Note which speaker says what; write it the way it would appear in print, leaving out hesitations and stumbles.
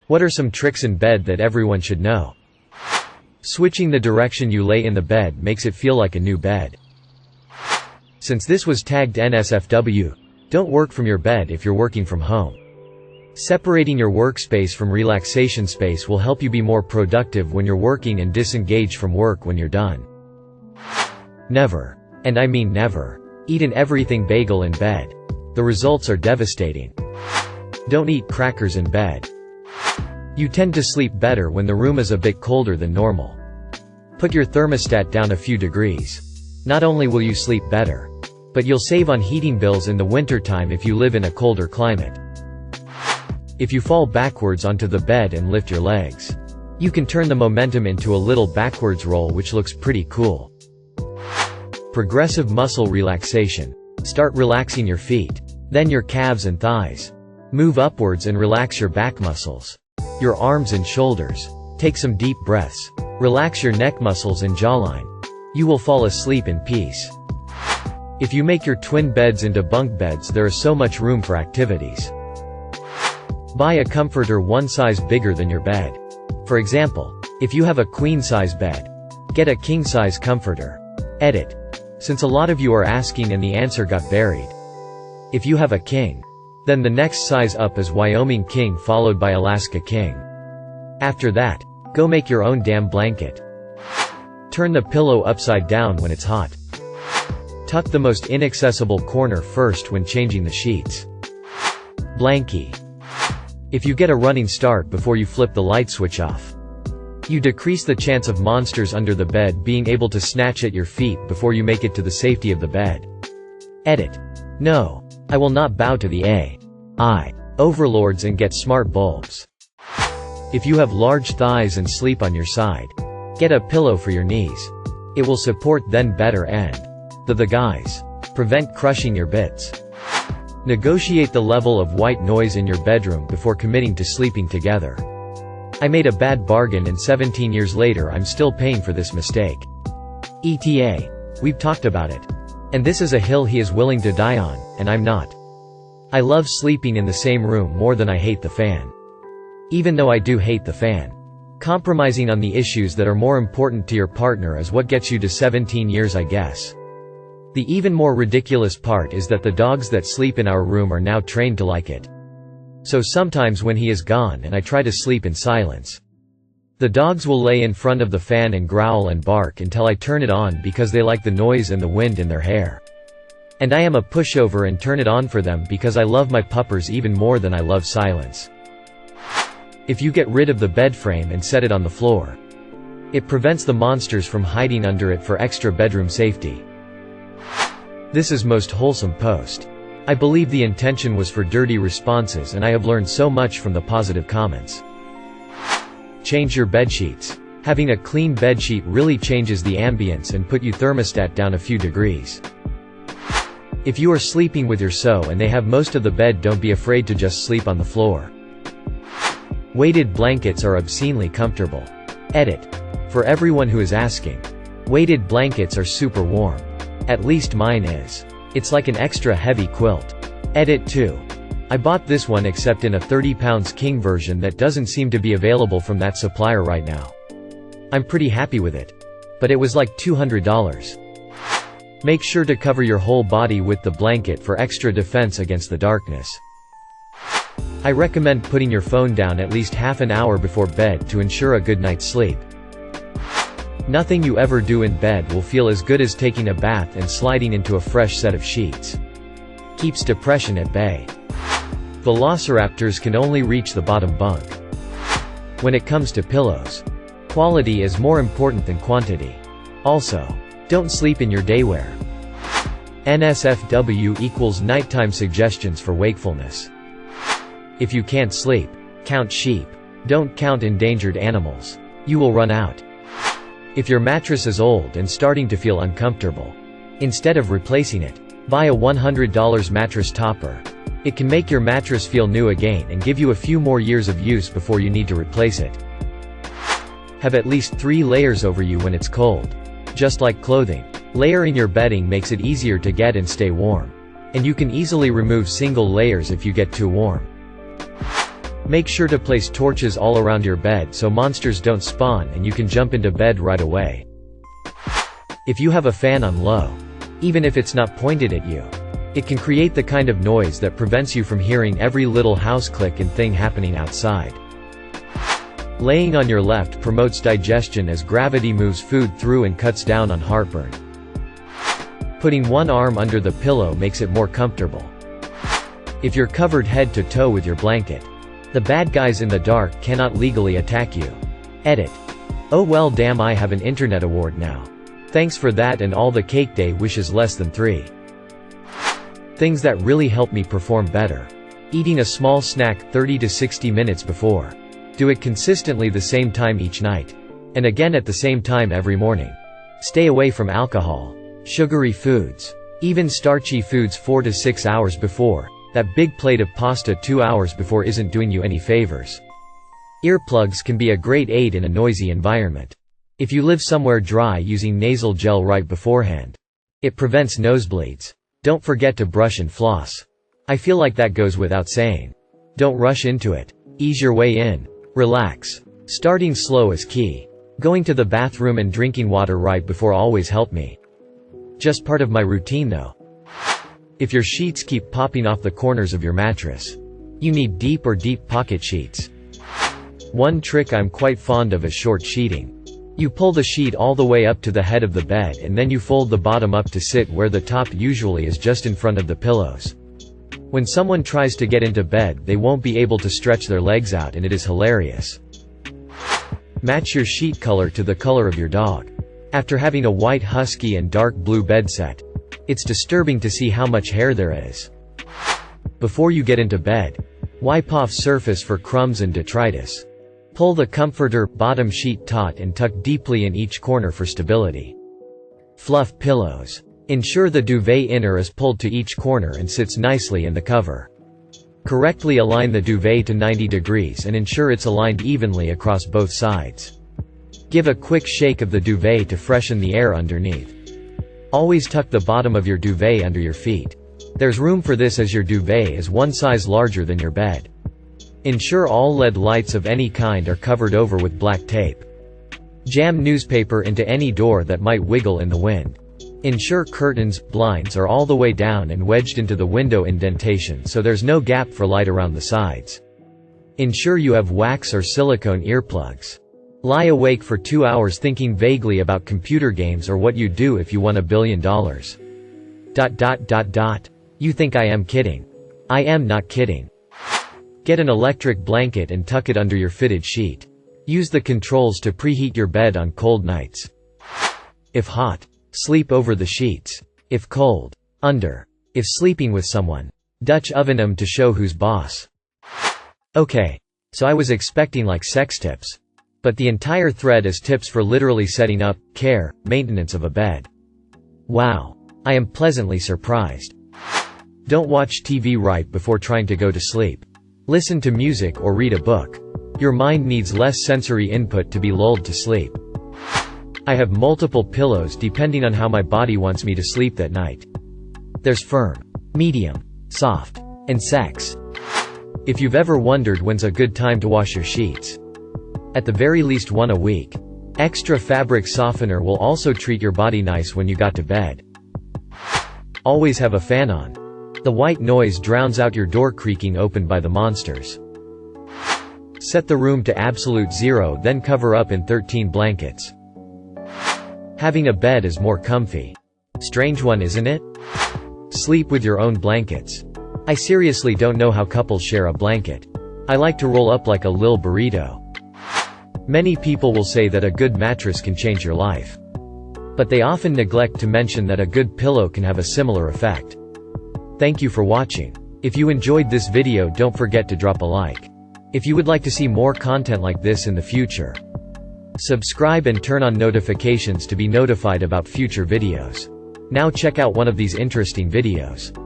Speaker 1: What are some tricks in bed that everyone should know? Switching the direction you lay in the bed makes it feel like a new bed. Since this was tagged NSFW, don't work from your bed if you're working from home. Separating your workspace from relaxation space will help you be more productive when you're working and disengage from work when you're done. Never, and I mean never, eat an everything bagel in bed. The results are devastating. Don't eat crackers in bed. You tend to sleep better when the room is a bit colder than normal. Put your thermostat down a few degrees. Not only will you sleep better, but you'll save on heating bills in the wintertime if you live in a colder climate. If you fall backwards onto the bed and lift your legs, you can turn the momentum into a little backwards roll, which looks pretty cool. Progressive muscle relaxation. Start relaxing your feet, then your calves and thighs. Move upwards and relax your back muscles, your arms and shoulders. Take some deep breaths. Relax your neck muscles and jawline. You will fall asleep in peace. If you make your twin beds into bunk beds, there is so much room for activities. Buy a comforter one size bigger than your bed. For example, if you have a queen-size bed, get a king-size comforter. Edit. Since a lot of you are asking and the answer got buried. If you have a king, then the next size up is Wyoming king followed by Alaska king. After that, go make your own damn blanket. Turn the pillow upside down when it's hot. Tuck the most inaccessible corner first when changing the sheets. Blankie. If you get a running start before you flip the light switch off, you decrease the chance of monsters under the bed being able to snatch at your feet before you make it to the safety of the bed. Edit. No, I will not bow to the AI overlords and get smart bulbs. If you have large thighs and sleep on your side, get a pillow for your knees. It will support then better and the guys. Prevent crushing your bits. Negotiate the level of white noise in your bedroom before committing to sleeping together. I made a bad bargain and 17 years later I'm still paying for this mistake. ETA. We've talked about it. And this is a hill he is willing to die on, and I'm not. I love sleeping in the same room more than I hate the fan. Even though I do hate the fan. Compromising on the issues that are more important to your partner is what gets you to 17 years, I guess. The even more ridiculous part is that the dogs that sleep in our room are now trained to like it. So sometimes when he is gone and I try to sleep in silence, the dogs will lay in front of the fan and growl and bark until I turn it on because they like the noise and the wind in their hair. And I am a pushover and turn it on for them because I love my puppers even more than I love silence. If you get rid of the bed frame and set it on the floor, it prevents the monsters from hiding under it for extra bedroom safety. This is most wholesome post. I believe the intention was for dirty responses and I have learned so much from the positive comments. Change your bedsheets. Having a clean bedsheet really changes the ambience and put your thermostat down a few degrees. If you are sleeping with your so and they have most of the bed, don't be afraid to just sleep on the floor. Weighted blankets are obscenely comfortable. Edit. For everyone who is asking, weighted blankets are super warm. At least mine is. It's like an extra heavy quilt. Edit 2. I bought this one except in a 30 pounds king version that doesn't seem to be available from that supplier right now. I'm pretty happy with it. But it was like $200. Make sure to cover your whole body with the blanket for extra defense against the darkness. I recommend putting your phone down at least half an hour before bed to ensure a good night's sleep. Nothing you ever do in bed will feel as good as taking a bath and sliding into a fresh set of sheets. Keeps depression at bay. Velociraptors can only reach the bottom bunk. When it comes to pillows, quality is more important than quantity. Also, don't sleep in your daywear. NSFW equals nighttime suggestions for wakefulness. If you can't sleep, count sheep. Don't count endangered animals. You will run out. If your mattress is old and starting to feel uncomfortable, instead of replacing it, buy a $100 mattress topper. It can make your mattress feel new again and give you a few more years of use before you need to replace it. Have at least 3 layers over you when it's cold. Just like clothing, layering your bedding makes it easier to get and stay warm. And you can easily remove single layers if you get too warm. Make sure to place torches all around your bed so monsters don't spawn and you can jump into bed right away. If you have a fan on low, even if it's not pointed at you, it can create the kind of noise that prevents you from hearing every little house click and thing happening outside. Laying on your left promotes digestion as gravity moves food through and cuts down on heartburn. Putting one arm under the pillow makes it more comfortable. If you're covered head to toe with your blanket, the bad guys in the dark cannot legally attack you. Edit. Oh well, damn, I have an internet award now. Thanks for that and all the cake day wishes less than 3. Things that really help me perform better. Eating a small snack 30 to 60 minutes before. Do it consistently the same time each night. And again at the same time every morning. Stay away from alcohol, sugary foods, even starchy foods 4 to 6 hours before. That big plate of pasta 2 hours before isn't doing you any favors. Earplugs can be a great aid in a noisy environment. If you live somewhere dry, using nasal gel right beforehand. It prevents nosebleeds. Don't forget to brush and floss. I feel like that goes without saying. Don't rush into it. Ease your way in. Relax. Starting slow is key. Going to the bathroom and drinking water right before always help me. Just part of my routine though. If your sheets keep popping off the corners of your mattress, you need deep or deep pocket sheets. One trick I'm quite fond of is short sheeting. You pull the sheet all the way up to the head of the bed and then you fold the bottom up to sit where the top usually is just in front of the pillows. When someone tries to get into bed, they won't be able to stretch their legs out and it is hilarious. Match your sheet color to the color of your dog. After having a white husky and dark blue bed set, it's disturbing to see how much hair there is. Before you get into bed, wipe off surface for crumbs and detritus. Pull the comforter bottom sheet taut and tuck deeply in each corner for stability. Fluff pillows. Ensure the duvet inner is pulled to each corner and sits nicely in the cover. Correctly align the duvet to 90 degrees and ensure it's aligned evenly across both sides. Give a quick shake of the duvet to freshen the air underneath. Always tuck the bottom of your duvet under your feet. There's room for this as your duvet is one size larger than your bed. Ensure all LED lights of any kind are covered over with black tape. Jam newspaper into any door that might wiggle in the wind. Ensure curtains, blinds are all the way down and wedged into the window indentation so there's no gap for light around the sides. Ensure you have wax or silicone earplugs. Lie awake for 2 hours thinking vaguely about computer games or what you'd do if you won $1 billion. You think I am kidding? I am not kidding. Get an electric blanket and tuck it under your fitted sheet. Use the controls to preheat your bed on cold nights. If hot, sleep over the sheets. If cold, under. If sleeping with someone, Dutch oven 'em to show who's boss. Okay, so I was expecting like sex tips. But the entire thread is tips for literally setting up, care, maintenance of a bed. Wow. I am pleasantly surprised. Don't watch TV right before trying to go to sleep. Listen to music or read a book. Your mind needs less sensory input to be lulled to sleep. I have multiple pillows depending on how my body wants me to sleep that night. There's firm, medium, soft, and sex. If you've ever wondered when's a good time to wash your sheets, at the very least one a week. Extra fabric softener will also treat your body nice when you got to bed. Always have a fan on. The white noise drowns out your door creaking open by the monsters. Set the room to absolute 0, then cover up in 13 blankets. Having a bed is more comfy. Strange one, isn't it? Sleep with your own blankets. I seriously don't know how couples share a blanket. I like to roll up like a lil burrito. Many people will say that a good mattress can change your life. But they often neglect to mention that a good pillow can have a similar effect. Thank you for watching. If you enjoyed this video, don't forget to drop a like. If you would like to see more content like this in the future, subscribe and turn on notifications to be notified about future videos. Now check out one of these interesting videos.